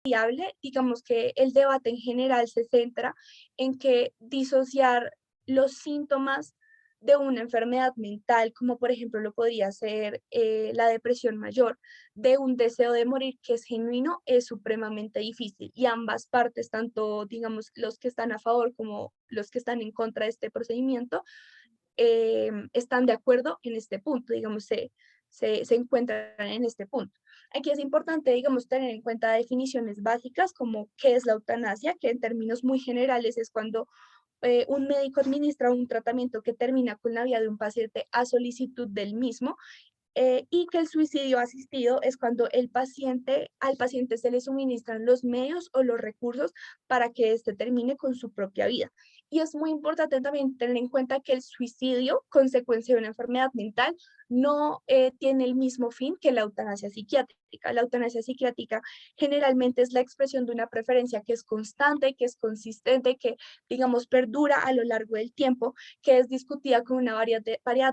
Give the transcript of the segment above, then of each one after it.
digamos que el debate en general se centra en que disociar los síntomas de una enfermedad mental, como por ejemplo lo podría ser la depresión mayor, de un deseo de morir que es genuino, es supremamente difícil. Y ambas partes, tanto digamos los que están a favor como los que están en contra de este procedimiento, están de acuerdo en este punto, digamos, se encuentran en este punto. Aquí es importante, digamos, tener en cuenta definiciones básicas como qué es la eutanasia, que en términos muy generales es cuando un médico administra un tratamiento que termina con la vida de un paciente a solicitud del mismo, y que el suicidio asistido es cuando al paciente se le suministran los medios o los recursos para que éste termine con su propia vida. Y es muy importante también tener en cuenta que el suicidio, consecuencia de una enfermedad mental, no tiene el mismo fin que la eutanasia psiquiátrica. La eutanasia psiquiátrica generalmente es la expresión de una preferencia que es constante, que es consistente, que, digamos, perdura a lo largo del tiempo, que es discutida con una variedad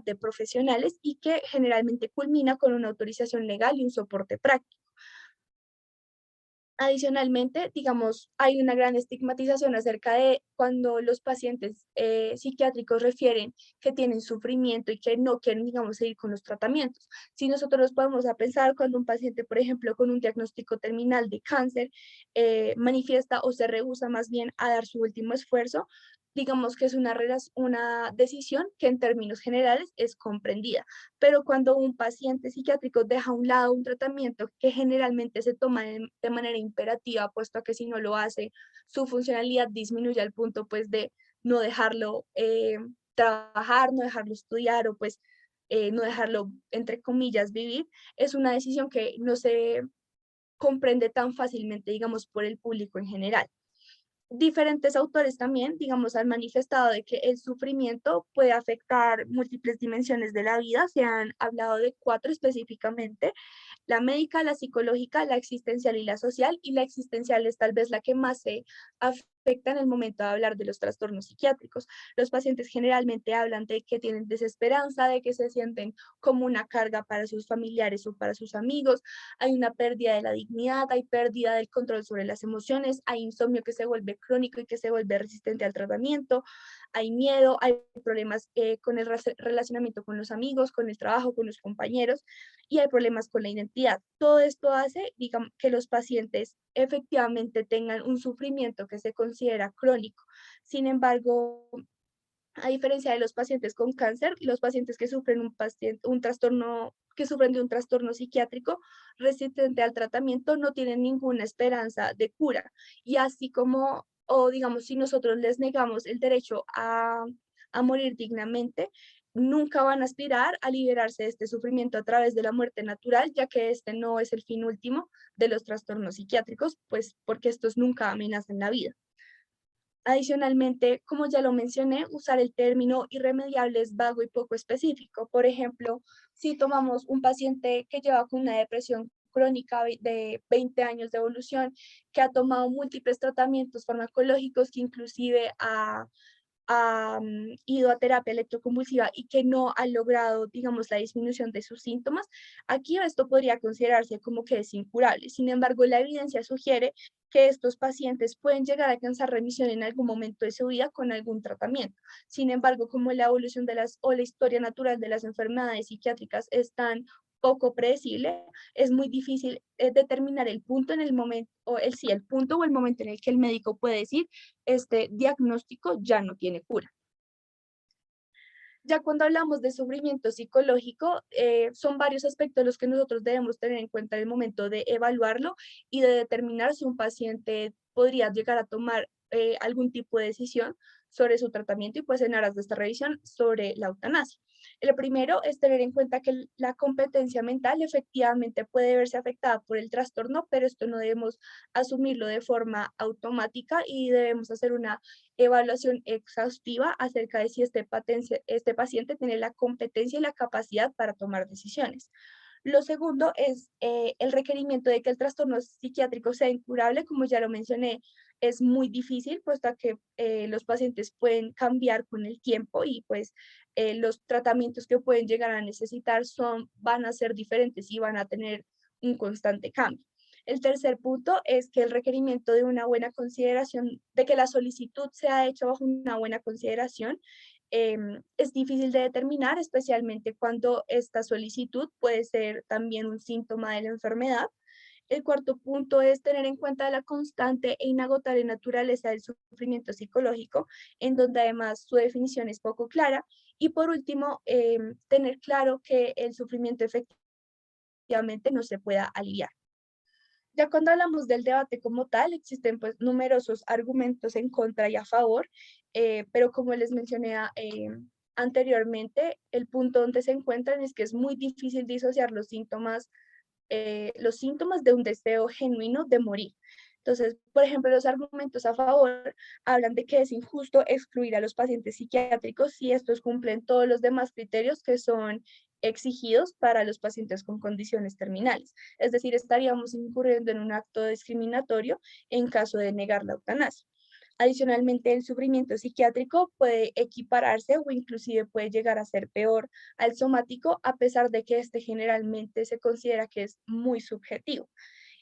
de profesionales y que generalmente culmina con una autorización legal y un soporte práctico. Adicionalmente, digamos, hay una gran estigmatización acerca de cuando los pacientes psiquiátricos refieren que tienen sufrimiento y que no quieren, digamos, seguir con los tratamientos. Si nosotros nos podemos a pensar cuando un paciente, por ejemplo, con un diagnóstico terminal de cáncer, manifiesta o se rehúsa más bien a dar su último esfuerzo, digamos que es una decisión que en términos generales es comprendida. Pero cuando un paciente psiquiátrico deja a un lado un tratamiento que generalmente se toma de manera imperativa, puesto a que si no lo hace, su funcionalidad disminuye al punto pues de no dejarlo trabajar, no dejarlo estudiar o pues no dejarlo, entre comillas, vivir, es una decisión que no se comprende tan fácilmente, digamos, por el público en general. Diferentes autores también, digamos, han manifestado de que el sufrimiento puede afectar múltiples dimensiones de la vida. Se han hablado de cuatro específicamente: la médica, la psicológica, la existencial y la social, y la existencial es tal vez la que más se afecta en el momento de hablar de los trastornos psiquiátricos. Los pacientes generalmente hablan de que tienen desesperanza, de que se sienten como una carga para sus familiares o para sus amigos, hay una pérdida de la dignidad, hay pérdida del control sobre las emociones, hay insomnio que se vuelve crónico y que se vuelve resistente al tratamiento, hay miedo, hay problemas con el relacionamiento con los amigos, con el trabajo, con los compañeros, y hay problemas con la identidad. Todo esto hace, digamos, que los pacientes efectivamente tengan un sufrimiento que se considera crónico. Sin embargo, a diferencia de los pacientes con cáncer, los pacientes que sufren un trastorno, que sufren de un trastorno psiquiátrico resistente al tratamiento no tienen ninguna esperanza de cura. Y así como, o digamos, si nosotros les negamos el derecho a morir dignamente, nunca van a aspirar a liberarse de este sufrimiento a través de la muerte natural, ya que este no es el fin último de los trastornos psiquiátricos, pues porque estos nunca amenazan la vida. Adicionalmente, como ya lo mencioné, usar el término irremediable es vago y poco específico. Por ejemplo, si tomamos un paciente que lleva con una depresión crónica de 20 años de evolución, que ha tomado múltiples tratamientos farmacológicos, que inclusive ha ido a terapia electroconvulsiva y que no ha logrado, digamos, la disminución de sus síntomas, aquí esto podría considerarse como que es incurable. Sin embargo, la evidencia sugiere que estos pacientes pueden llegar a alcanzar remisión en algún momento de su vida con algún tratamiento. Sin embargo, como la evolución de las o la historia natural de las enfermedades psiquiátricas es tan poco predecible, es muy difícil determinar el punto en el momento, o el sí, el punto o el momento en el que el médico puede decir este diagnóstico ya no tiene cura. Ya cuando hablamos de sufrimiento psicológico, son varios aspectos los que nosotros debemos tener en cuenta en el momento de evaluarlo y de determinar si un paciente podría llegar a tomar algún tipo de decisión sobre su tratamiento y pues en aras de esta revisión sobre la eutanasia. El primero es tener en cuenta que la competencia mental efectivamente puede verse afectada por el trastorno, pero esto no debemos asumirlo de forma automática y debemos hacer una evaluación exhaustiva acerca de si este paciente tiene la competencia y la capacidad para tomar decisiones. Lo segundo es el requerimiento de que el trastorno psiquiátrico sea incurable, como ya lo mencioné, es muy difícil, puesto que los pacientes pueden cambiar con el tiempo y pues los tratamientos que pueden llegar a necesitar van a ser diferentes y van a tener un constante cambio. El tercer punto es que el requerimiento de una buena consideración, de que la solicitud sea hecha bajo una buena consideración, es difícil de determinar, especialmente cuando esta solicitud puede ser también un síntoma de la enfermedad. El cuarto punto es tener en cuenta la constante e inagotable naturaleza del sufrimiento psicológico, en donde además su definición es poco clara. Y por último, tener claro que el sufrimiento efectivamente no se pueda aliviar. Ya cuando hablamos del debate como tal, existen pues numerosos argumentos en contra y a favor, pero como les mencioné anteriormente, el punto donde se encuentran es que es muy difícil disociar los síntomas de un deseo genuino de morir. Entonces, por ejemplo, los argumentos a favor hablan de que es injusto excluir a los pacientes psiquiátricos si estos cumplen todos los demás criterios que son exigidos para los pacientes con condiciones terminales. Es decir, estaríamos incurriendo en un acto discriminatorio en caso de negar la eutanasia. Adicionalmente, el sufrimiento psiquiátrico puede equipararse o inclusive puede llegar a ser peor al somático, a pesar de que este generalmente se considera que es muy subjetivo.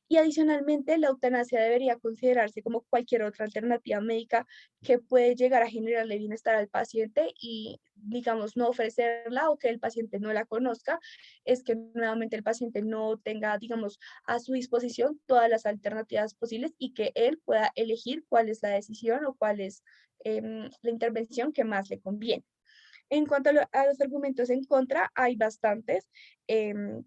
Y adicionalmente, la eutanasia debería considerarse como cualquier otra alternativa médica que puede llegar a generarle bienestar al paciente y, digamos, no ofrecerla o que el paciente no la conozca, es que nuevamente el paciente no tenga, digamos, a su disposición todas las alternativas posibles y que él pueda elegir cuál es la decisión o cuál es la intervención que más le conviene. En cuanto a los argumentos en contra, hay bastantes.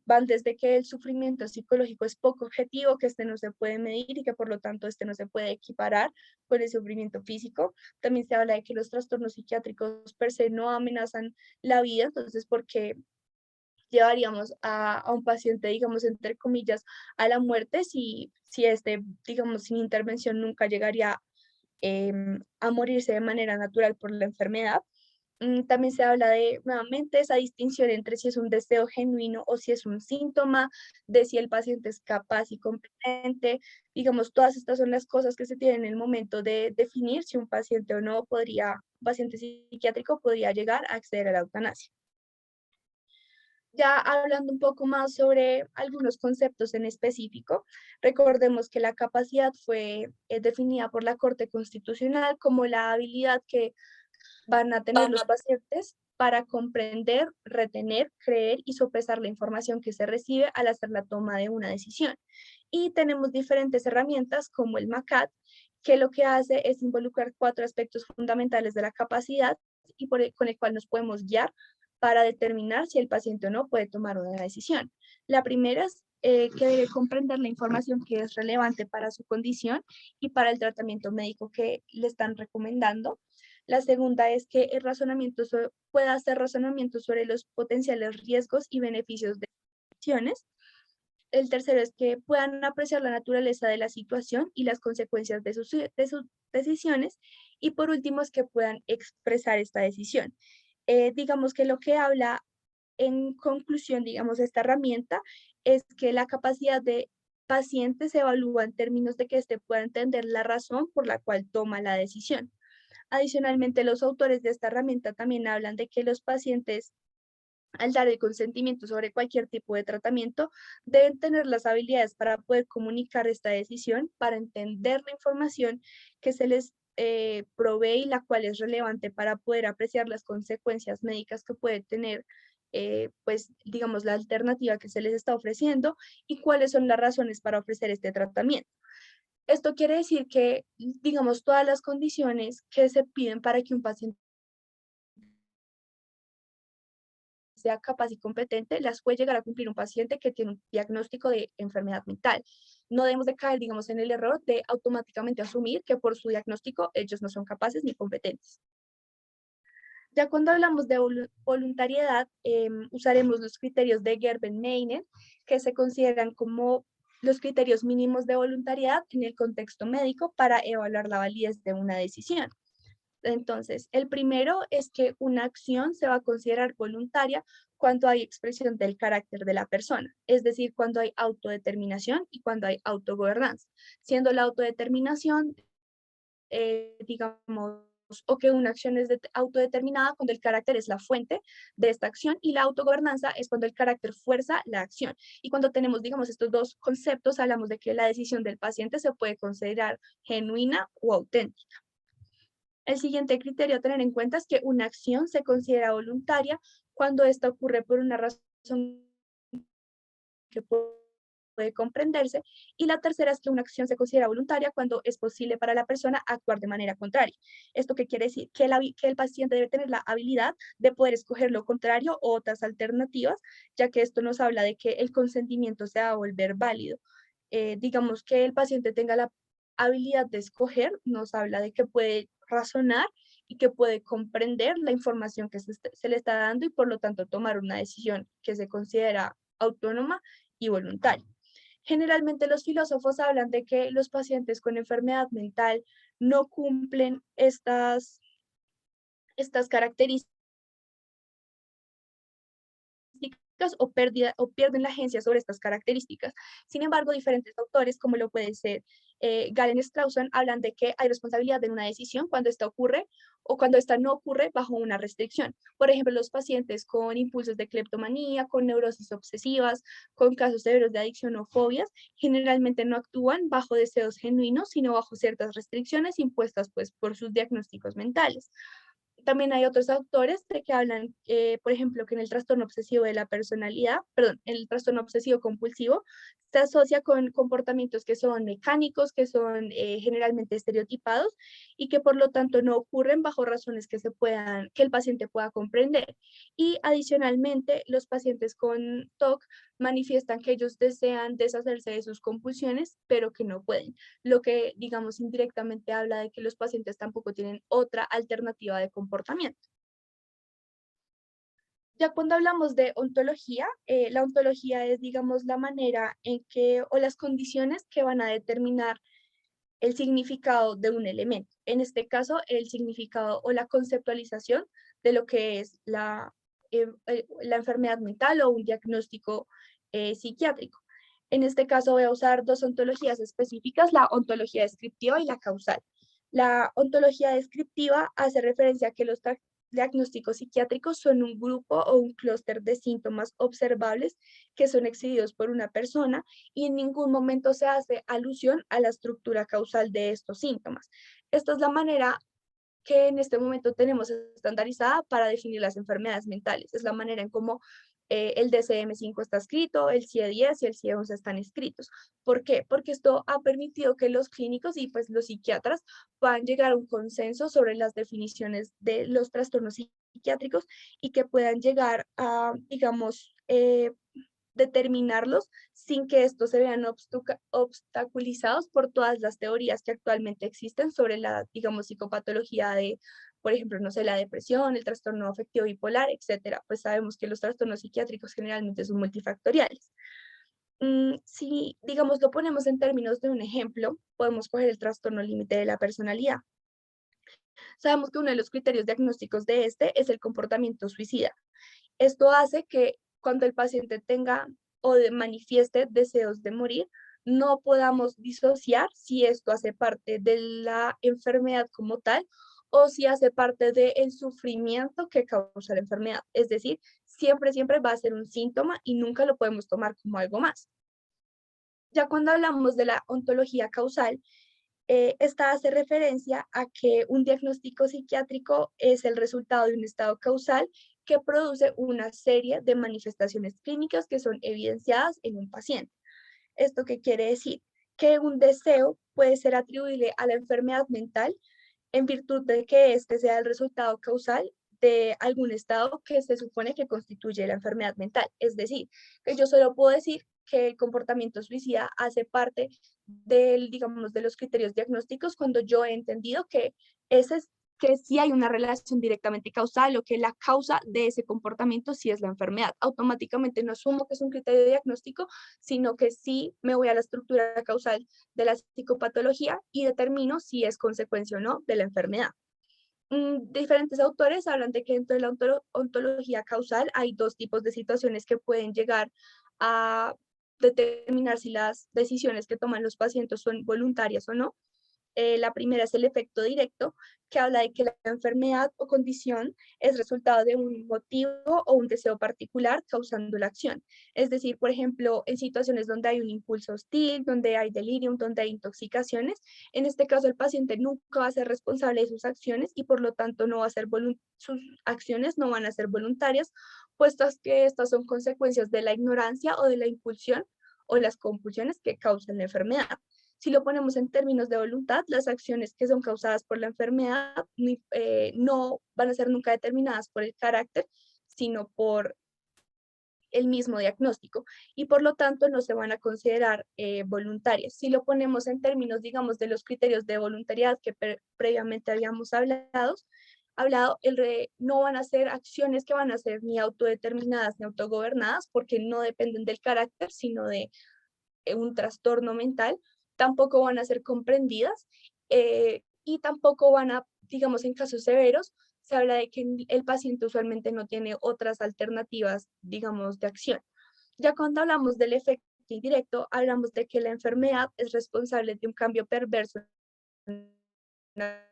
Van desde que el sufrimiento psicológico es poco objetivo, que este no se puede medir y que por lo tanto este no se puede equiparar con el sufrimiento físico. También se habla de que los trastornos psiquiátricos per se no amenazan la vida, entonces, ¿por qué llevaríamos a un paciente, digamos, entre comillas, a la muerte si este, digamos, sin intervención nunca llegaría a morirse de manera natural por la enfermedad? También se habla de, nuevamente, esa distinción entre si es un deseo genuino o si es un síntoma, de si el paciente es capaz y competente. Digamos, todas estas son las cosas que se tienen en el momento de definir si un paciente o no podría, un paciente psiquiátrico podría llegar a acceder a la eutanasia. Ya hablando un poco más sobre algunos conceptos en específico, recordemos que la capacidad fue definida por la Corte Constitucional como la habilidad que van a tener los pacientes para comprender, retener, creer y sopesar la información que se recibe al hacer la toma de una decisión. Y tenemos diferentes herramientas como el MACAT, que lo que hace es involucrar cuatro aspectos fundamentales de la capacidad y con el cual nos podemos guiar para determinar si el paciente o no puede tomar una decisión. La primera es que debe comprender la información que es relevante para su condición y para el tratamiento médico que le están recomendando. La segunda es que el razonamiento pueda hacer razonamiento sobre los potenciales riesgos y beneficios de acciones. El tercero es que puedan apreciar la naturaleza de la situación y las consecuencias de sus decisiones. Y por último es que puedan expresar esta decisión. Digamos que lo que habla en conclusión, digamos, esta herramienta es que la capacidad de paciente se evalúa en términos de que éste pueda entender la razón por la cual toma la decisión. Adicionalmente, los autores de esta herramienta también hablan de que los pacientes, al dar el consentimiento sobre cualquier tipo de tratamiento, deben tener las habilidades para poder comunicar esta decisión, para entender la información que se les provee y la cual es relevante para poder apreciar las consecuencias médicas que puede tener, pues, digamos, la alternativa que se les está ofreciendo y cuáles son las razones para ofrecer este tratamiento. Esto quiere decir que, digamos, todas las condiciones que se piden para que un paciente sea capaz y competente, las puede llegar a cumplir un paciente que tiene un diagnóstico de enfermedad mental. No debemos de caer, digamos, en el error de automáticamente asumir que por su diagnóstico ellos no son capaces ni competentes. Ya cuando hablamos de voluntariedad, usaremos los criterios de Gerben-Meine, que se consideran como los criterios mínimos de voluntariedad en el contexto médico para evaluar la validez de una decisión. Entonces, el primero es que una acción se va a considerar voluntaria cuando hay expresión del carácter de la persona, es decir, cuando hay autodeterminación y cuando hay autogobernanza, siendo la autodeterminación, digamos, o que una acción es autodeterminada cuando el carácter es la fuente de esta acción y la autogobernanza es cuando el carácter fuerza la acción. Y cuando tenemos, digamos, estos dos conceptos, hablamos de que la decisión del paciente se puede considerar genuina o auténtica. El siguiente criterio a tener en cuenta es que una acción se considera voluntaria cuando esta ocurre por una razón que puede comprenderse, y la tercera es que una acción se considera voluntaria cuando es posible para la persona actuar de manera contraria. ¿Esto qué quiere decir? Que el paciente debe tener la habilidad de poder escoger lo contrario o otras alternativas, ya que esto nos habla de que el consentimiento se va a volver válido. Digamos que el paciente tenga la habilidad de escoger, nos habla de que puede razonar y que puede comprender la información que se le está dando y por lo tanto tomar una decisión que se considera autónoma y voluntaria. Generalmente los filósofos hablan de que los pacientes con enfermedad mental no cumplen estas características o pierden la agencia sobre estas características. Sin embargo, diferentes autores, como lo puede ser Galen Strawson, hablan de que hay responsabilidad en una decisión cuando esta ocurre o cuando esta no ocurre bajo una restricción. Por ejemplo, los pacientes con impulsos de cleptomanía, con neurosis obsesivas, con casos severos de adicción o fobias, generalmente no actúan bajo deseos genuinos, sino bajo ciertas restricciones impuestas pues, por sus diagnósticos mentales. También hay otros autores de que hablan, por ejemplo, que en el trastorno obsesivo de la personalidad, perdón, el trastorno obsesivo compulsivo, se asocia con comportamientos que son mecánicos, que son generalmente estereotipados y que por lo tanto no ocurren bajo razones que el paciente pueda comprender. Y adicionalmente, los pacientes con TOC manifiestan que ellos desean deshacerse de sus compulsiones, pero que no pueden, lo que, digamos, indirectamente habla de que los pacientes tampoco tienen otra alternativa de comportamiento. Ya cuando hablamos de ontología, la ontología es, digamos, la manera en que, o las condiciones que van a determinar el significado de un elemento. En este caso, el significado o la conceptualización de lo que es la enfermedad mental o un diagnóstico psiquiátrico. En este caso voy a usar dos ontologías específicas, la ontología descriptiva y la causal. La ontología descriptiva hace referencia a que los diagnósticos psiquiátricos son un grupo o un clúster de síntomas observables que son exhibidos por una persona y en ningún momento se hace alusión a la estructura causal de estos síntomas. Esta es la manera que en este momento tenemos estandarizada para definir las enfermedades mentales. Es la manera en cómo el DSM-5 está escrito, el CIE-10 y el CIE-11 están escritos. ¿Por qué? Porque esto ha permitido que los clínicos y pues los psiquiatras puedan llegar a un consenso sobre las definiciones de los trastornos psiquiátricos y que puedan llegar a, digamos, determinarlos sin que estos se vean obstaculizados por todas las teorías que actualmente existen sobre la, digamos, psicopatología de, por ejemplo, no sé, la depresión, el trastorno afectivo bipolar, etcétera. Pues sabemos que los trastornos psiquiátricos generalmente son multifactoriales. Si, digamos, lo ponemos en términos de un ejemplo, podemos coger el trastorno límite de la personalidad. Sabemos que uno de los criterios diagnósticos de este es el comportamiento suicida. Esto hace que cuando el paciente tenga manifieste deseos de morir, no podamos disociar si esto hace parte de la enfermedad como tal o si hace parte del sufrimiento que causa la enfermedad. Es decir, siempre va a ser un síntoma y nunca lo podemos tomar como algo más. Ya cuando hablamos de la ontología causal, esta hace referencia a que un diagnóstico psiquiátrico es el resultado de un estado causal que produce una serie de manifestaciones clínicas que son evidenciadas en un paciente. ¿Esto qué quiere decir? Que un deseo puede ser atribuible a la enfermedad mental en virtud de que este sea el resultado causal de algún estado que se supone que constituye la enfermedad mental. Es decir, que yo solo puedo decir que el comportamiento suicida hace parte digamos, de los criterios diagnósticos cuando yo he entendido que que sí hay una relación directamente causal o que la causa de ese comportamiento sí es la enfermedad. Automáticamente no asumo que es un criterio diagnóstico, sino que sí me voy a la estructura causal de la psicopatología y determino si es consecuencia o no de la enfermedad. Diferentes autores hablan de que dentro de la ontología causal hay dos tipos de situaciones que pueden llegar a determinar si las decisiones que toman los pacientes son voluntarias o no. La primera es el efecto directo, que habla de que la enfermedad o condición es resultado de un motivo o un deseo particular causando la acción. Es decir, por ejemplo, en situaciones donde hay un impulso hostil, donde hay delirium, donde hay intoxicaciones, en este caso el paciente nunca va a ser responsable de sus acciones y por lo tanto no va a ser sus acciones no van a ser voluntarias, puestas que estas son consecuencias de la ignorancia o de la impulsión o las compulsiones que causan la enfermedad. Si lo ponemos en términos de voluntad, las acciones que son causadas por la enfermedad no van a ser nunca determinadas por el carácter, sino por el mismo diagnóstico y por lo tanto no se van a considerar voluntarias. Si lo ponemos en términos, digamos, de los criterios de voluntariedad que previamente habíamos hablado no van a ser acciones que van a ser ni autodeterminadas ni autogobernadas porque no dependen del carácter, sino de un trastorno mental, tampoco van a ser comprendidas y tampoco van a, digamos, en casos severos, se habla de que el paciente usualmente no tiene otras alternativas, digamos, de acción. Ya cuando hablamos del efecto indirecto, hablamos de que la enfermedad es responsable de un cambio perverso en la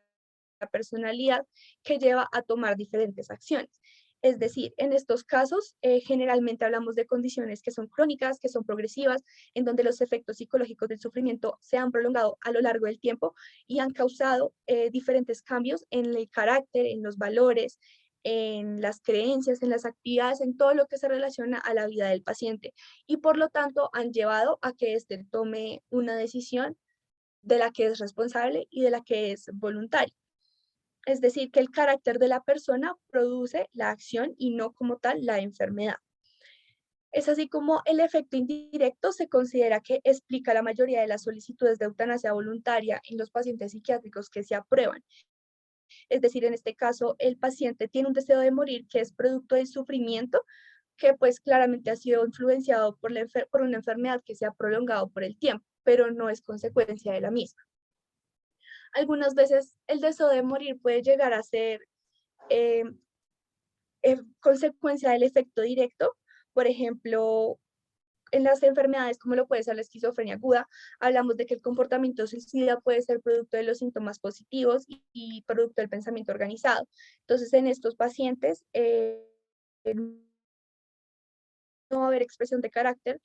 personalidad que lleva a tomar diferentes acciones. Es decir, en estos casos generalmente hablamos de condiciones que son crónicas, que son progresivas, en donde los efectos psicológicos del sufrimiento se han prolongado a lo largo del tiempo y han causado diferentes cambios en el carácter, en los valores, en las creencias, en las actividades, en todo lo que se relaciona a la vida del paciente. Y por lo tanto han llevado a que éste tome una decisión de la que es responsable y de la que es voluntaria. Es decir, que el carácter de la persona produce la acción y no como tal la enfermedad. Es así como el efecto indirecto se considera que explica la mayoría de las solicitudes de eutanasia voluntaria en los pacientes psiquiátricos que se aprueban. Es decir, en este caso, el paciente tiene un deseo de morir que es producto del sufrimiento, que pues claramente ha sido influenciado por una enfermedad que se ha prolongado por el tiempo, pero no es consecuencia de la misma. Algunas veces el deseo de morir puede llegar a ser eh, consecuencia del efecto directo. Por ejemplo, en las enfermedades como lo puede ser la esquizofrenia aguda, hablamos de que el comportamiento suicida puede ser producto de los síntomas positivos y producto del pensamiento organizado. Entonces, en estos pacientes no va a haber expresión de carácter,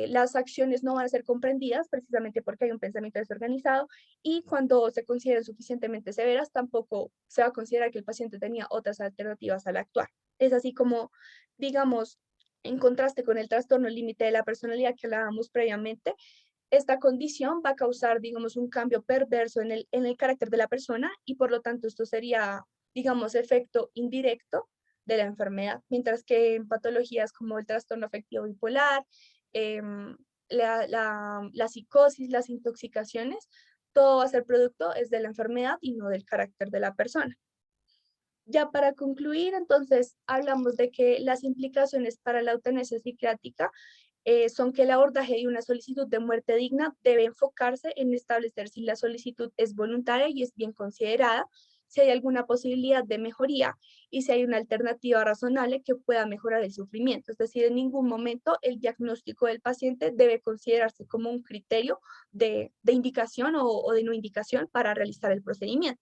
las acciones no van a ser comprendidas precisamente porque hay un pensamiento desorganizado y cuando se consideren suficientemente severas tampoco se va a considerar que el paciente tenía otras alternativas al actuar. Es así como, digamos, en contraste con el trastorno límite de la personalidad que hablábamos previamente, esta condición va a causar, digamos, un cambio perverso en el carácter de la persona y por lo tanto esto sería, digamos, efecto indirecto de la enfermedad, mientras que en patologías como el trastorno afectivo bipolar, la psicosis, las intoxicaciones, todo va a ser producto es de la enfermedad y no del carácter de la persona. Ya para concluir, entonces, hablamos de que las implicaciones para la eutanasia psiquiátrica son que el abordaje de una solicitud de muerte digna debe enfocarse en establecer si la solicitud es voluntaria y es bien considerada, si hay alguna posibilidad de mejoría y si hay una alternativa razonable que pueda mejorar el sufrimiento. Es decir, en ningún momento el diagnóstico del paciente debe considerarse como un criterio de indicación o de no indicación para realizar el procedimiento.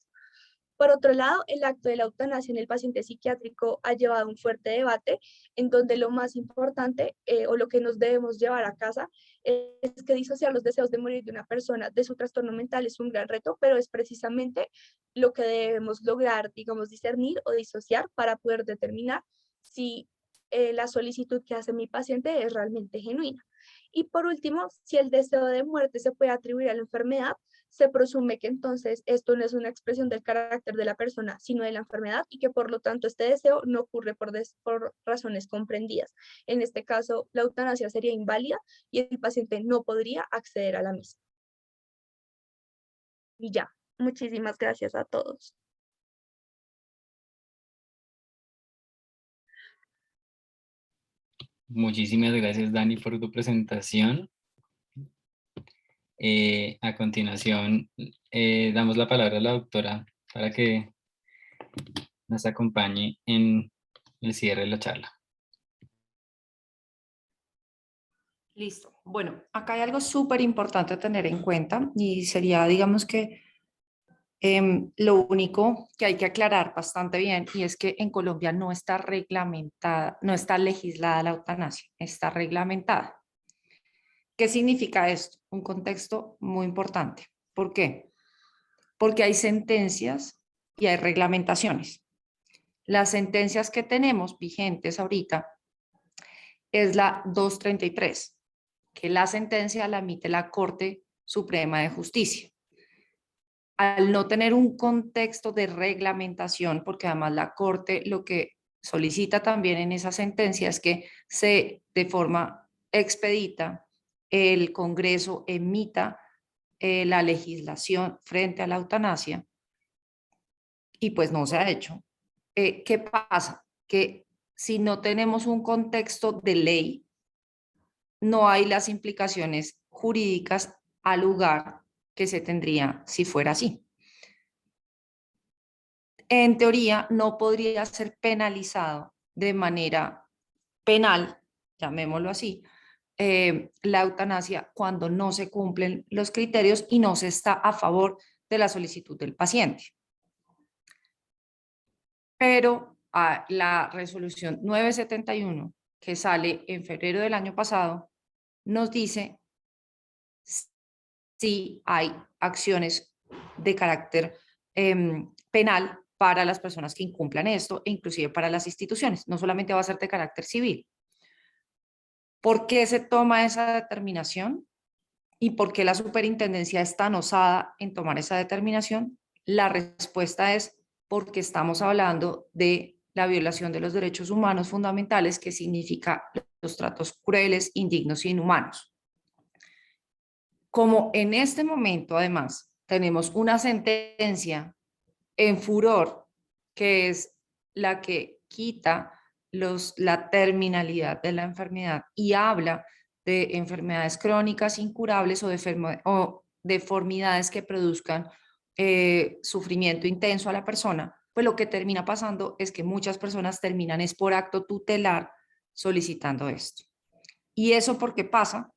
Por otro lado, el acto de la eutanasia en el paciente psiquiátrico ha llevado a un fuerte debate en donde lo más importante o lo que nos debemos llevar a casa es que disociar los deseos de morir de una persona de su trastorno mental es un gran reto, pero es precisamente lo que debemos lograr, digamos, discernir o disociar para poder determinar si la solicitud que hace mi paciente es realmente genuina. Y por último, si el deseo de muerte se puede atribuir a la enfermedad, se presume que entonces esto no es una expresión del carácter de la persona, sino de la enfermedad y que por lo tanto este deseo no ocurre por razones comprendidas. En este caso, la eutanasia sería inválida y el paciente no podría acceder a la misma. Y ya, muchísimas gracias a todos. Muchísimas gracias, Dani, por tu presentación. A continuación, damos la palabra a la doctora para que nos acompañe en el cierre de la charla. Listo. Bueno, acá hay algo súper importante a tener en cuenta y sería, digamos que Lo único que hay que aclarar bastante bien y es que en Colombia no está reglamentada, no está legislada la eutanasia, está reglamentada. ¿Qué significa esto? Un contexto muy importante. ¿Por qué? Porque hay sentencias y hay reglamentaciones. Las sentencias que tenemos vigentes ahorita es la 233, que la sentencia la emite la Corte Suprema de Justicia. Al no tener un contexto de reglamentación, porque además la Corte lo que solicita también en esa sentencia es que de forma expedita el Congreso emita la legislación frente a la eutanasia, y pues no se ha hecho. ¿Qué pasa? Que si no tenemos un contexto de ley, no hay las implicaciones jurídicas al lugar que se tendría si fuera así. En teoría, no podría ser penalizado de manera penal, llamémoslo así, la eutanasia cuando no se cumplen los criterios y no se está a favor de la solicitud del paciente. Pero la resolución 971, que sale en febrero del año pasado, nos dice si hay acciones de carácter penal para las personas que incumplan esto e inclusive para las instituciones. No solamente va a ser de carácter civil. ¿Por qué se toma esa determinación? ¿Y por qué la superintendencia es tan osada en tomar esa determinación? La respuesta es porque estamos hablando de la violación de los derechos humanos fundamentales, que significa los tratos crueles, indignos e inhumanos. Como en este momento, además, tenemos una sentencia en furor, que es la que quita la terminalidad de la enfermedad y habla de enfermedades crónicas incurables o deformidades que produzcan sufrimiento intenso a la persona, pues lo que termina pasando es que muchas personas terminan es por acto tutelar solicitando esto. ¿Y eso por qué pasa?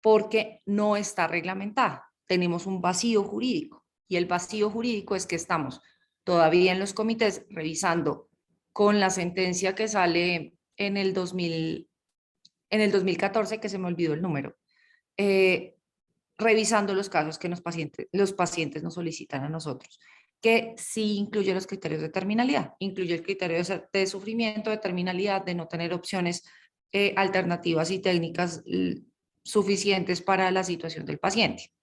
Porque no está reglamentada. Tenemos un vacío jurídico y el vacío jurídico es que estamos todavía en los comités revisando con la sentencia que sale en el 2014, que se me olvidó el número, revisando los casos que los pacientes nos solicitan a nosotros, que sí incluye los criterios de terminalidad, incluye el criterio de sufrimiento, de terminalidad, de no tener opciones alternativas y técnicas suficientes para la situación del paciente.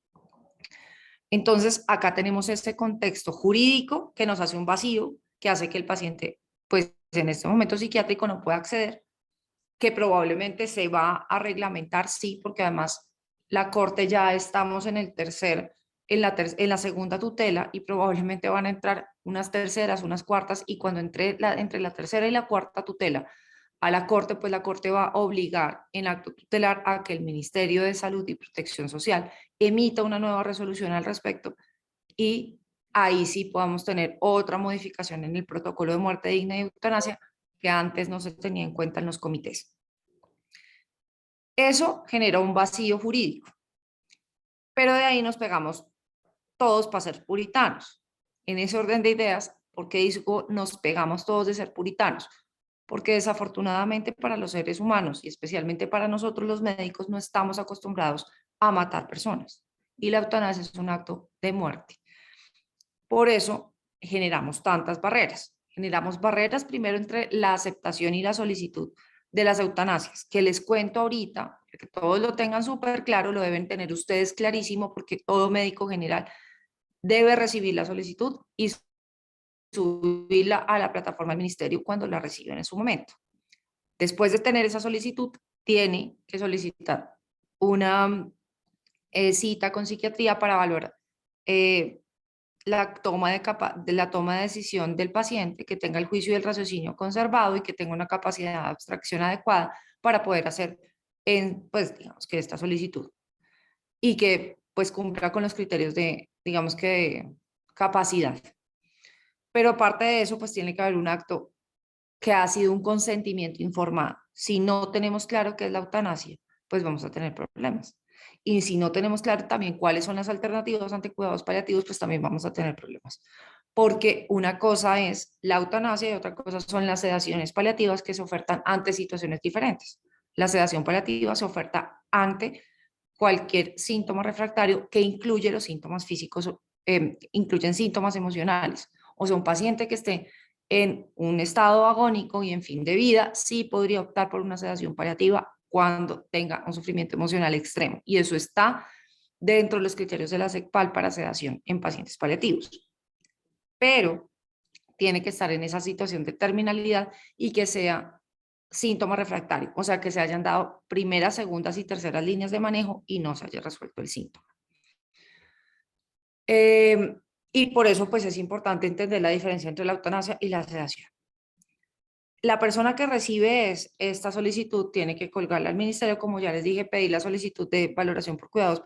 Entonces, acá tenemos este contexto jurídico que nos hace un vacío, que hace que el paciente, pues en este momento psiquiátrico no pueda acceder, que probablemente se va a reglamentar, sí, porque además la Corte ya estamos en la segunda tutela y probablemente van a entrar unas terceras, unas cuartas, y cuando entre la tercera y la cuarta tutela a la Corte, pues la Corte va a obligar en acto tutelar a que el Ministerio de Salud y Protección Social emita una nueva resolución al respecto, y ahí sí podamos tener otra modificación en el protocolo de muerte digna y eutanasia que antes no se tenía en cuenta en los comités. Eso genera un vacío jurídico, pero de ahí nos pegamos todos para ser puritanos. En ese orden de ideas, ¿por qué digo nos pegamos todos de ser puritanos? Porque desafortunadamente para los seres humanos y especialmente para nosotros los médicos no estamos acostumbrados a matar personas y la eutanasia es un acto de muerte. Por eso generamos tantas barreras. Generamos barreras primero entre la aceptación y la solicitud de las eutanasias, que les cuento ahorita, que todos lo tengan súper claro, lo deben tener ustedes clarísimo, porque todo médico general debe recibir la solicitud y subirla a la plataforma del ministerio cuando la reciben en su momento. Después de tener esa solicitud, tiene que solicitar una cita con psiquiatría para evaluar la toma de decisión del paciente, que tenga el juicio y el raciocinio conservado y que tenga una capacidad de abstracción adecuada para poder hacer, pues, digamos que esta solicitud y que pues cumpla con los criterios de, digamos que de capacidad. Pero aparte de eso, pues tiene que haber un acto que ha sido un consentimiento informado. Si no tenemos claro qué es la eutanasia, pues vamos a tener problemas. Y si no tenemos claro también cuáles son las alternativas ante cuidados paliativos, pues también vamos a tener problemas. Porque una cosa es la eutanasia y otra cosa son las sedaciones paliativas que se ofertan ante situaciones diferentes. La sedación paliativa se oferta ante cualquier síntoma refractario que incluye los síntomas físicos, incluyen síntomas emocionales. O sea, un paciente que esté en un estado agónico y en fin de vida, sí podría optar por una sedación paliativa cuando tenga un sufrimiento emocional extremo. Y eso está dentro de los criterios de la SECPAL para sedación en pacientes paliativos. Pero tiene que estar en esa situación de terminalidad y que sea síntoma refractario, o sea, que se hayan dado primeras, segundas y terceras líneas de manejo y no se haya resuelto el síntoma. Y por eso, pues, es importante entender la diferencia entre la eutanasia y la sedación. La persona que recibe esta solicitud tiene que colgarla al ministerio, como ya les dije, pedir la solicitud de valoración por cuidados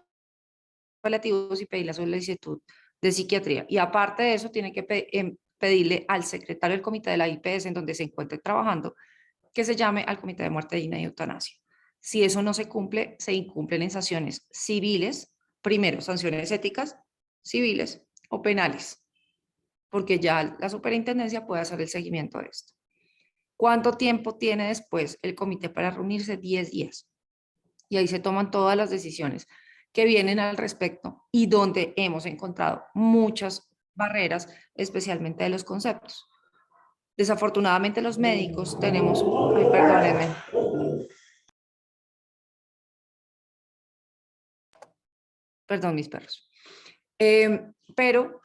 paliativos y pedir la solicitud de psiquiatría. Y aparte de eso, tiene que pedirle al secretario del comité de la IPS en donde se encuentre trabajando que se llame al comité de muerte digna y eutanasia. Si eso no se cumple, se incumplen en sanciones civiles, primero sanciones éticas, civiles o penales, porque ya la superintendencia puede hacer el seguimiento de esto. ¿Cuánto tiempo tiene después el comité para reunirse? 10 días. Y ahí se toman todas las decisiones que vienen al respecto y donde hemos encontrado muchas barreras, especialmente de los conceptos. Desafortunadamente los médicos tenemos, ay, perdónenme, perdón mis perros, pero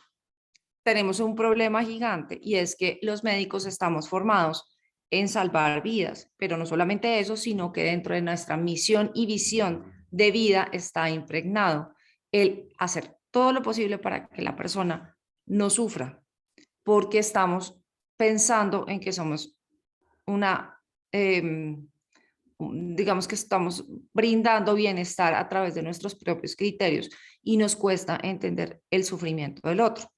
tenemos un problema gigante y es que los médicos estamos formados en salvar vidas, pero no solamente eso, sino que dentro de nuestra misión y visión de vida está impregnado el hacer todo lo posible para que la persona no sufra, porque estamos pensando en que somos una, digamos que estamos brindando bienestar a través de nuestros propios criterios y nos cuesta entender el sufrimiento del otro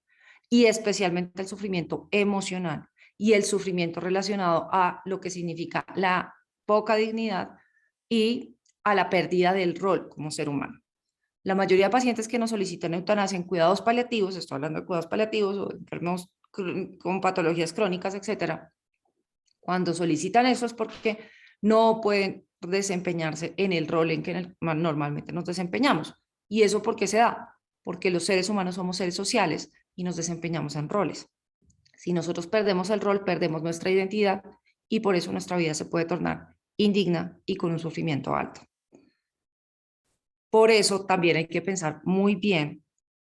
y especialmente el sufrimiento emocional y el sufrimiento relacionado a lo que significa la poca dignidad y a la pérdida del rol como ser humano. La mayoría de pacientes que nos solicitan eutanasia en cuidados paliativos, estoy hablando de cuidados paliativos o enfermos con patologías crónicas, etcétera, cuando solicitan eso es porque no pueden desempeñarse en el rol en que normalmente nos desempeñamos. ¿Y eso por qué se da? Porque los seres humanos somos seres sociales y nos desempeñamos en roles. Si nosotros perdemos el rol, perdemos nuestra identidad y por eso nuestra vida se puede tornar indigna y con un sufrimiento alto. Por eso también hay que pensar muy bien,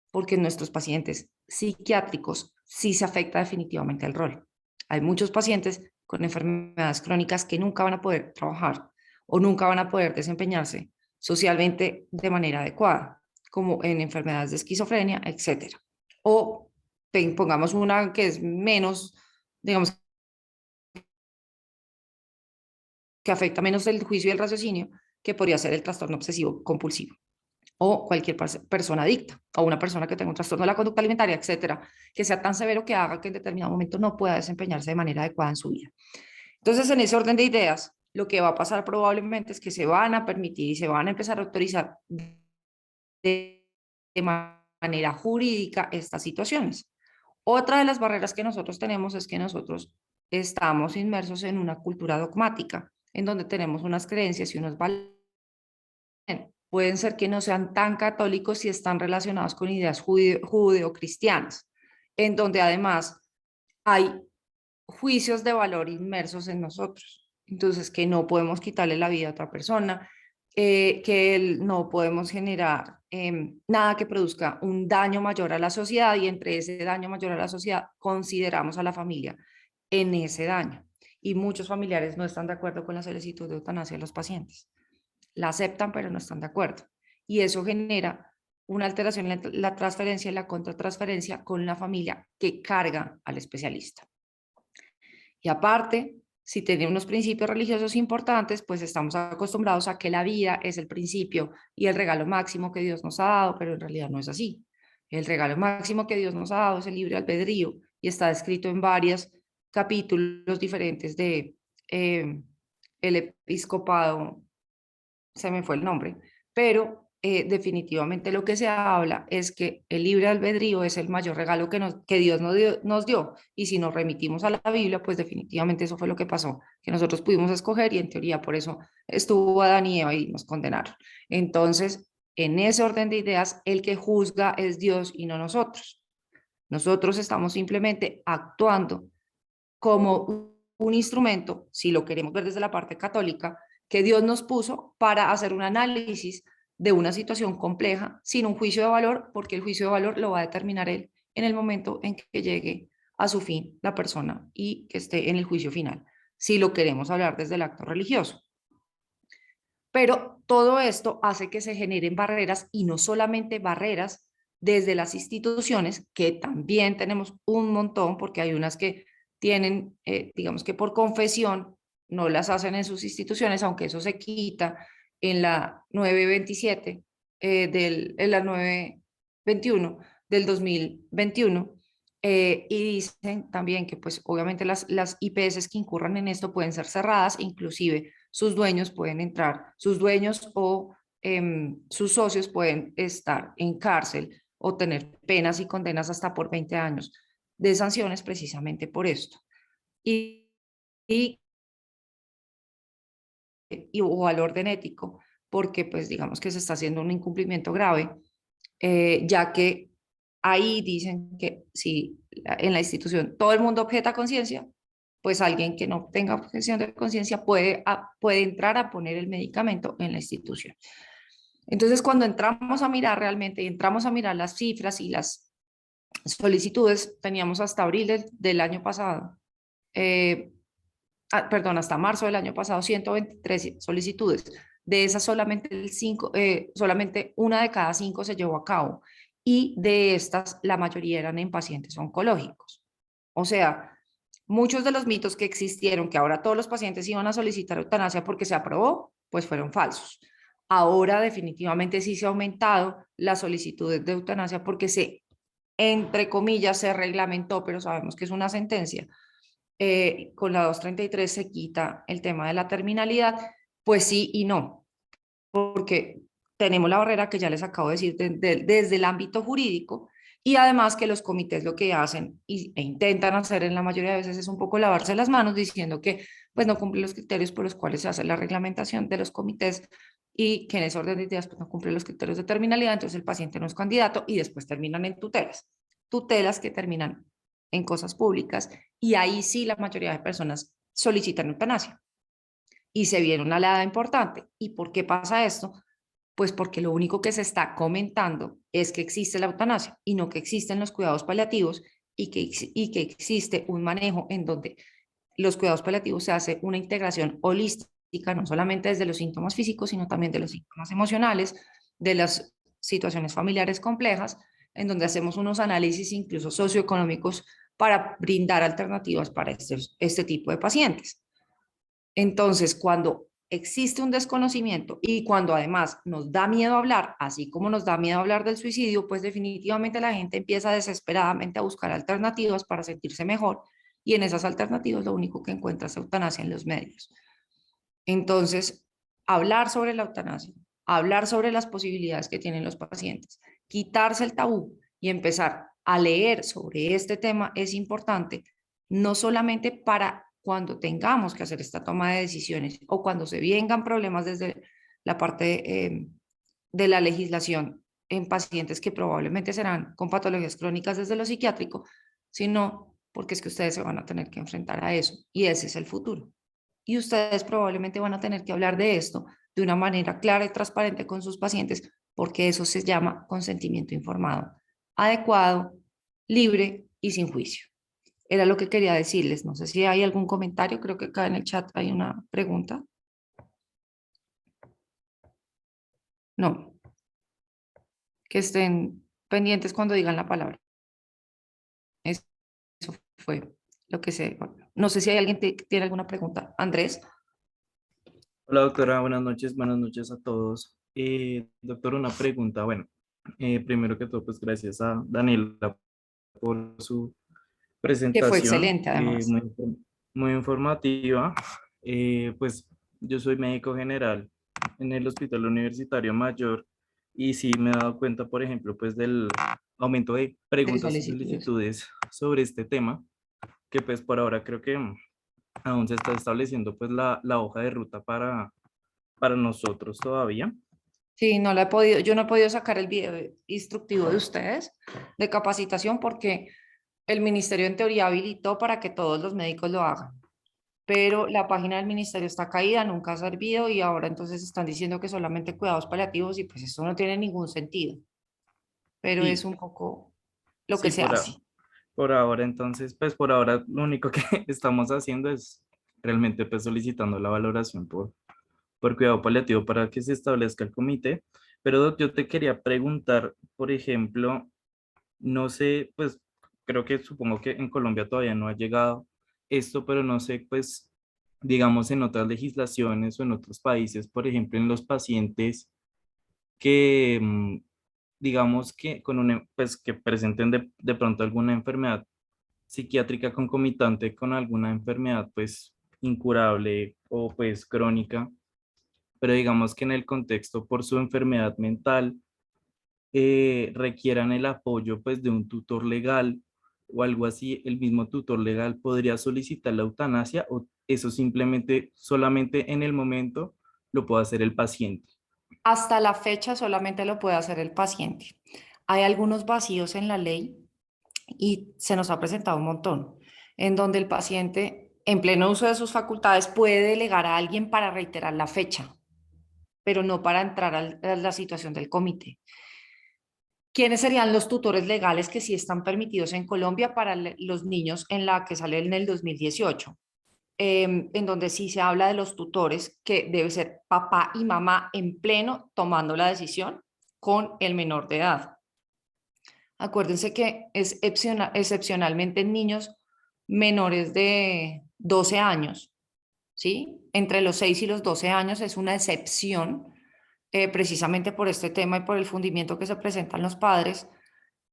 porque en nuestros pacientes psiquiátricos sí se afecta definitivamente el rol. Hay muchos pacientes con enfermedades crónicas que nunca van a poder trabajar o nunca van a poder desempeñarse socialmente de manera adecuada, como en enfermedades de esquizofrenia, etcétera. O pongamos una que es menos, digamos, que afecta menos el juicio y el raciocinio, que podría ser el trastorno obsesivo compulsivo o cualquier persona adicta o una persona que tenga un trastorno de la conducta alimentaria, etcétera, que sea tan severo que haga que en determinado momento no pueda desempeñarse de manera adecuada en su vida. Entonces, en ese orden de ideas, lo que va a pasar probablemente es que se van a permitir y se van a empezar a autorizar de manera jurídica estas situaciones. Otra de las barreras que nosotros tenemos es que nosotros estamos inmersos en una cultura dogmática, en donde tenemos unas creencias y unos valores. Pueden ser que no sean tan católicos y están relacionados con ideas judeocristianas, en donde además hay juicios de valor inmersos en nosotros. Entonces, que no podemos quitarle la vida a otra persona, que no podemos generar nada que produzca un daño mayor a la sociedad y entre ese daño mayor a la sociedad consideramos a la familia en ese daño. Y muchos familiares no están de acuerdo con la solicitud de eutanasia de los pacientes. La aceptan, pero no están de acuerdo. Y eso genera una alteración en la transferencia y la contratransferencia con la familia que carga al especialista. Y aparte, si tenemos unos principios religiosos importantes, pues estamos acostumbrados a que la vida es el principio y el regalo máximo que Dios nos ha dado, pero en realidad no es así. El regalo máximo que Dios nos ha dado es el libre albedrío y está descrito en varios capítulos diferentes de el episcopado, se me fue el nombre, pero definitivamente lo que se habla es que el libre albedrío es el mayor regalo que Dios nos dio. Y si nos remitimos a la Biblia, pues definitivamente eso fue lo que pasó, que nosotros pudimos escoger y en teoría por eso estuvo Adán y Eva y nos condenaron. Entonces, en ese orden de ideas, el que juzga es Dios y no nosotros. Nosotros estamos simplemente actuando como un instrumento, si lo queremos ver desde la parte católica, que Dios nos puso para hacer un análisis de una situación compleja sin un juicio de valor, porque el juicio de valor lo va a determinar Él en el momento en que llegue a su fin la persona y que esté en el juicio final, si lo queremos hablar desde el acto religioso. Pero todo esto hace que se generen barreras y no solamente barreras desde las instituciones, que también tenemos un montón, porque hay unas que tienen, digamos que por confesión, no las hacen en sus instituciones, aunque eso se quita en la 927, en la 921 del 2021. Y dicen también que pues obviamente las IPS que incurran en esto pueden ser cerradas, inclusive sus dueños pueden entrar, sus dueños o sus socios pueden estar en cárcel o tener penas y condenas hasta por 20 años de sanciones precisamente por esto. Y o al orden ético, porque pues digamos que se está haciendo un incumplimiento grave, ya que ahí dicen que si en la institución todo el mundo objeta conciencia, pues alguien que no tenga objeción de conciencia puede entrar a poner el medicamento en la institución. Entonces, cuando entramos a mirar realmente, y entramos a mirar las cifras y las solicitudes, teníamos hasta abril del año pasado, perdón, hasta marzo del año pasado, 123 solicitudes. De esas solamente una de cada 5 se llevó a cabo. Y de estas, la mayoría eran en pacientes oncológicos. O sea, muchos de los mitos que existieron, que ahora todos los pacientes iban a solicitar eutanasia porque se aprobó, pues fueron falsos. Ahora definitivamente sí se ha aumentado las solicitudes de eutanasia porque entre comillas, se reglamentó, pero sabemos que es una sentencia. Con la 233 se quita el tema de la terminalidad, pues sí y no, porque tenemos la barrera que ya les acabo de decir desde el ámbito jurídico, y además que los comités lo que hacen e intentan hacer en la mayoría de veces es un poco lavarse las manos diciendo que pues no cumplen los criterios por los cuales se hace la reglamentación de los comités y que en ese orden de ideas pues no cumplen los criterios de terminalidad, entonces el paciente no es candidato y después terminan en tutelas que terminan en cosas públicas, y ahí sí la mayoría de personas solicitan eutanasia. Y se viene una alada importante. ¿Y por qué pasa esto? Pues porque lo único que se está comentando es que existe la eutanasia y no que existen los cuidados paliativos y que existe un manejo en donde los cuidados paliativos se hace una integración holística, no solamente desde los síntomas físicos, sino también de los síntomas emocionales, de las situaciones familiares complejas, en donde hacemos unos análisis incluso socioeconómicos para brindar alternativas para este tipo de pacientes. Entonces, cuando existe un desconocimiento y cuando además nos da miedo hablar, así como nos da miedo hablar del suicidio, pues definitivamente la gente empieza desesperadamente a buscar alternativas para sentirse mejor, y en esas alternativas lo único que encuentra es eutanasia en los medios. Entonces, hablar sobre la eutanasia, hablar sobre las posibilidades que tienen los pacientes, quitarse el tabú y empezar a leer sobre este tema es importante, no solamente para cuando tengamos que hacer esta toma de decisiones o cuando se vengan problemas desde la parte de la legislación en pacientes que probablemente serán con patologías crónicas desde lo psiquiátrico, sino porque es que ustedes se van a tener que enfrentar a eso y ese es el futuro. Y ustedes probablemente van a tener que hablar de esto de una manera clara y transparente con sus pacientes, porque eso se llama consentimiento informado, adecuado, libre y sin juicio. Era lo que quería decirles. No sé si hay algún comentario. Creo que acá en el chat hay una pregunta. No. Que estén pendientes cuando digan la palabra. Eso fue lo que sé. No sé si hay alguien que tiene alguna pregunta. Andrés. Hola doctora, buenas noches a todos. Doctor, una pregunta. Bueno, primero que todo, pues gracias a Daniela por su Que fue presentación, excelente además. muy informativa. Pues yo soy médico general en el Hospital Universitario Mayor y sí me he dado cuenta, por ejemplo, pues del aumento de De preguntas y solicitudes. solicitudes sobre este tema, que pues por ahora creo que aún se está estableciendo pues la hoja de ruta para nosotros todavía. Sí, no la he podido, yo no he podido sacar el video instructivo de ustedes de capacitación porque el ministerio en teoría habilitó para que todos los médicos lo hagan, pero la página del ministerio está caída, nunca ha servido y ahora entonces están diciendo que solamente cuidados paliativos y pues eso no tiene ningún sentido, pero es Sí, un poco lo que sí, se hace. por ahora entonces, pues por ahora lo único que estamos haciendo es realmente pues solicitando la valoración por cuidado paliativo para que se establezca el comité. Pero Doc, yo te quería preguntar, por ejemplo, no sé, pues creo que supongo que en Colombia todavía no ha llegado esto, pero no sé, pues digamos en otras legislaciones o en otros países, por ejemplo, en los pacientes que digamos que con una, pues que presenten de pronto alguna enfermedad psiquiátrica concomitante con alguna enfermedad pues incurable o pues crónica, pero digamos que en el contexto por su enfermedad mental requieran el apoyo pues de un tutor legal o algo así, el mismo tutor legal podría solicitar la eutanasia o eso simplemente solamente en el momento lo puede hacer el paciente. Hasta la fecha solamente lo puede hacer el paciente. Hay algunos vacíos en la ley y se nos ha presentado un montón, en donde el paciente, en pleno uso de sus facultades, puede delegar a alguien para reiterar la fecha, pero no para entrar a la situación del comité. ¿Quiénes serían los tutores legales que sí están permitidos en Colombia para los niños en la que sale en el 2018? En donde sí se habla de los tutores, que debe ser papá y mamá en pleno tomando la decisión con el menor de edad. Acuérdense que es excepcionalmente en niños menores de 12 años, ¿sí? Entre los 6 y los 12 años es una excepción, precisamente por este tema y por el fundimiento que se presentan los padres.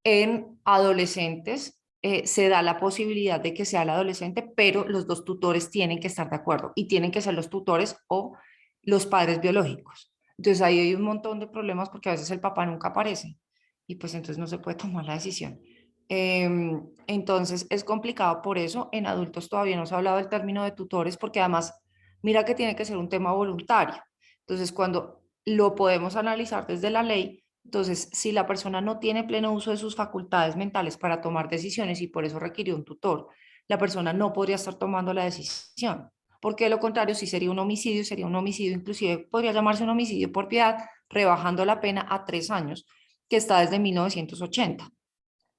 En adolescentes se da la posibilidad de que sea el adolescente, pero los dos tutores tienen que estar de acuerdo y tienen que ser los tutores o los padres biológicos. Entonces ahí hay un montón de problemas porque a veces el papá nunca aparece y pues entonces no se puede tomar la decisión. Entonces es complicado por eso. En adultos todavía no se ha hablado del término de tutores porque además mira que tiene que ser un tema voluntario. Entonces cuando lo podemos analizar desde la ley, entonces, si la persona no tiene pleno uso de sus facultades mentales para tomar decisiones y por eso requirió un tutor, la persona no podría estar tomando la decisión, porque de lo contrario, si sería un homicidio, inclusive podría llamarse un homicidio por piedad, rebajando la pena a 3 años, que está desde 1980,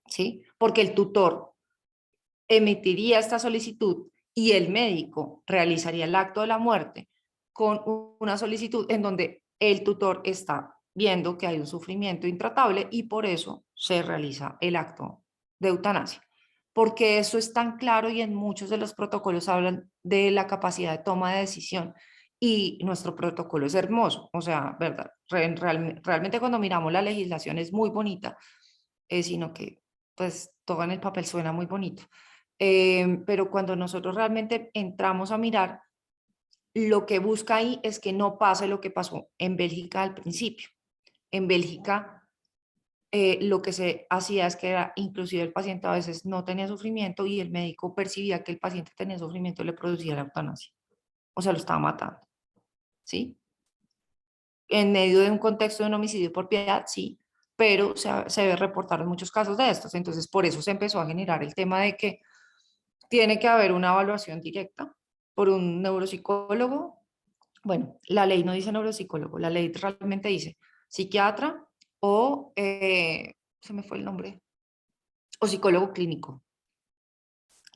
¿sí? Porque el tutor emitiría esta solicitud y el médico realizaría el acto de la muerte con una solicitud en donde el tutor está viendo que hay un sufrimiento intratable y por eso se realiza el acto de eutanasia. Porque eso es tan claro y en muchos de los protocolos hablan de la capacidad de toma de decisión y nuestro protocolo es hermoso, o sea, verdad, realmente cuando miramos la legislación es muy bonita, sino que pues todo en el papel suena muy bonito. Pero cuando nosotros realmente entramos a mirar, lo que busca ahí es que no pase lo que pasó en Bélgica al principio. En Bélgica lo que se hacía es que era, inclusive el paciente a veces no tenía sufrimiento y el médico percibía que el paciente tenía sufrimiento y le producía la eutanasia. O sea, lo estaba matando, ¿sí? En medio de un contexto de un homicidio por piedad, sí, pero se debe reportar muchos casos de estos. Entonces, por eso se empezó a generar el tema de que tiene que haber una evaluación directa por un neuropsicólogo. Bueno, la ley no dice neuropsicólogo, la ley realmente dice psiquiatra o, se me fue el nombre, o psicólogo clínico,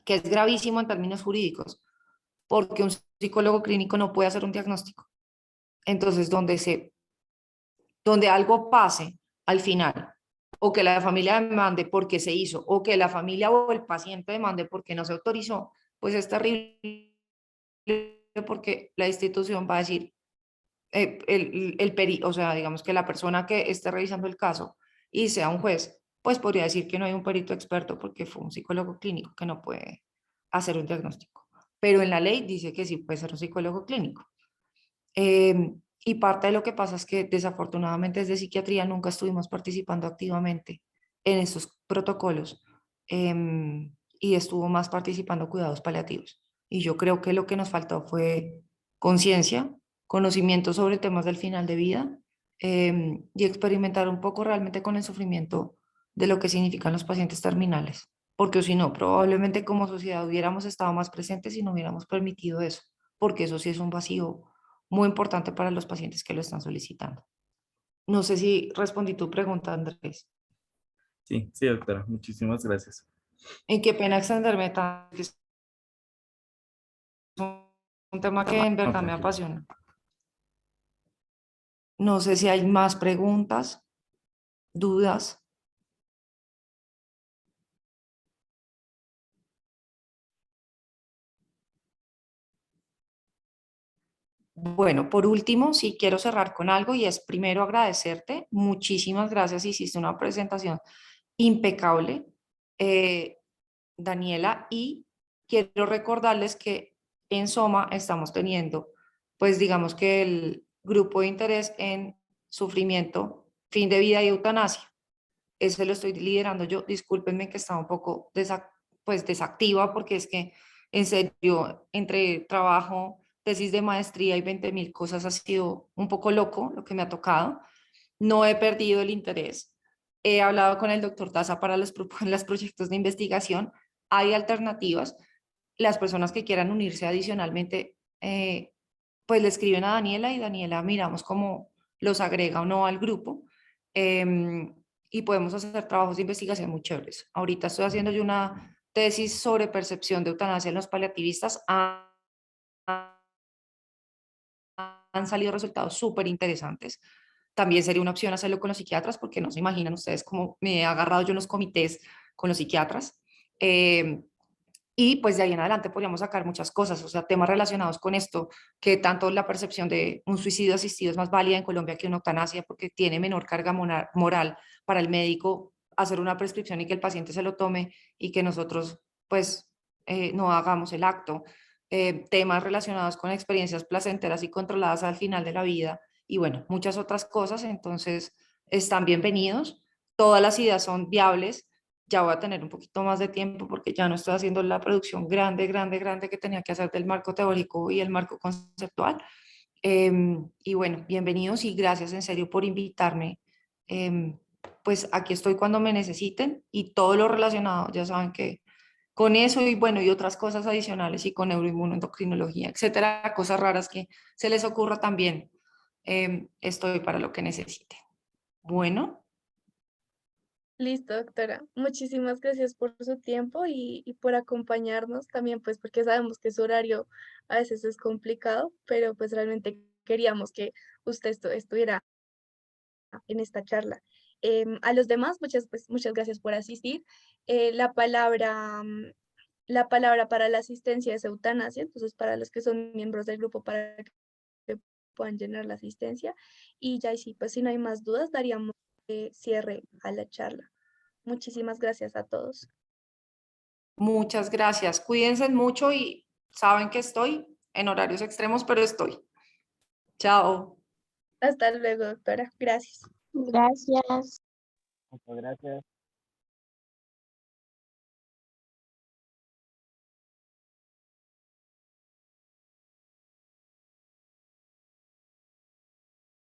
que es gravísimo en términos jurídicos, porque un psicólogo clínico no puede hacer un diagnóstico. Entonces, donde algo pase al final, o que la familia demande porque se hizo, o que la familia o el paciente demande porque no se autorizó, pues es terrible porque la institución va a decir, o sea, digamos que la persona que esté revisando el caso y sea un juez, pues podría decir que no hay un perito experto porque fue un psicólogo clínico que no puede hacer un diagnóstico. Pero en la ley dice que sí puede ser un psicólogo clínico. Eh, Y parte de lo que pasa es que desafortunadamente desde psiquiatría nunca estuvimos participando activamente en esos protocolos, y estuvo más participando cuidados paliativos. Y yo creo que lo que nos faltó fue conciencia, conocimiento sobre temas del final de vida, y experimentar un poco realmente con el sufrimiento de lo que significan los pacientes terminales. Porque si no, probablemente como sociedad hubiéramos estado más presentes y no hubiéramos permitido eso, porque eso sí es un vacío muy importante para los pacientes que lo están solicitando. No sé si respondí tu pregunta, Andrés. Sí, sí, doctora, muchísimas gracias. Y qué pena extenderme tanto, que es un tema que en No, verdad me tranquilo. apasiona. No sé si hay más preguntas, dudas. Bueno, por último, sí quiero cerrar con algo y es primero agradecerte. Muchísimas gracias. Hiciste una presentación impecable, eh, Daniela, y quiero recordarles que en Soma estamos teniendo, pues digamos que el grupo de interés en sufrimiento, fin de vida y eutanasia. Ese lo estoy liderando yo. Discúlpenme que estaba un poco pues desactiva porque es que en serio, entre trabajo, tesis de maestría y 20.000 cosas ha sido un poco loco lo que me ha tocado. No he perdido el interés. He hablado con el doctor Taza para los proyectos de investigación. Hay alternativas. Las personas que quieran unirse adicionalmente, pues le escriben a Daniela y Daniela miramos cómo los agrega o no al grupo. Y podemos hacer trabajos de investigación muy chéveres. Ahorita estoy haciendo yo una tesis sobre percepción de eutanasia en los paliativistas. Han salido resultados súper interesantes. También sería una opción hacerlo con los psiquiatras, porque no se imaginan ustedes cómo me he agarrado yo en los comités con los psiquiatras. Y pues de ahí en adelante podríamos sacar muchas cosas, o sea, temas relacionados con esto, que tanto la percepción de un suicidio asistido es más válida en Colombia que una eutanasia, porque tiene menor carga moral para el médico hacer una prescripción y que el paciente se lo tome y que nosotros pues no hagamos el acto. Temas relacionados con experiencias placenteras y controladas al final de la vida y bueno, muchas otras cosas, entonces están bienvenidos, todas las ideas son viables. Ya voy a tener un poquito más de tiempo porque ya no estoy haciendo la producción grande que tenía que hacer del marco teórico y el marco conceptual. Y bueno, bienvenidos y gracias en serio por invitarme. Pues aquí estoy cuando me necesiten y todo lo relacionado, ya saben que con eso y bueno, y otras cosas adicionales y con neuroinmunoendocrinología, etcétera, cosas raras que se les ocurra también, estoy para lo que necesiten. Bueno. Listo, doctora. Muchísimas gracias por su tiempo y por acompañarnos también, pues porque sabemos que su horario a veces es complicado, pero pues realmente queríamos que usted estuviera en esta charla. A los demás, muchas gracias por asistir. La palabra para la asistencia es eutanasia, entonces para los que son miembros del grupo para que puedan llenar la asistencia. Y ya sí, pues si no hay más dudas, daríamos cierre a la charla. Muchísimas gracias a todos. Muchas gracias. Cuídense mucho y saben que estoy en horarios extremos, pero estoy. Chao. Hasta luego, doctora. Gracias. Gracias. Muchas gracias.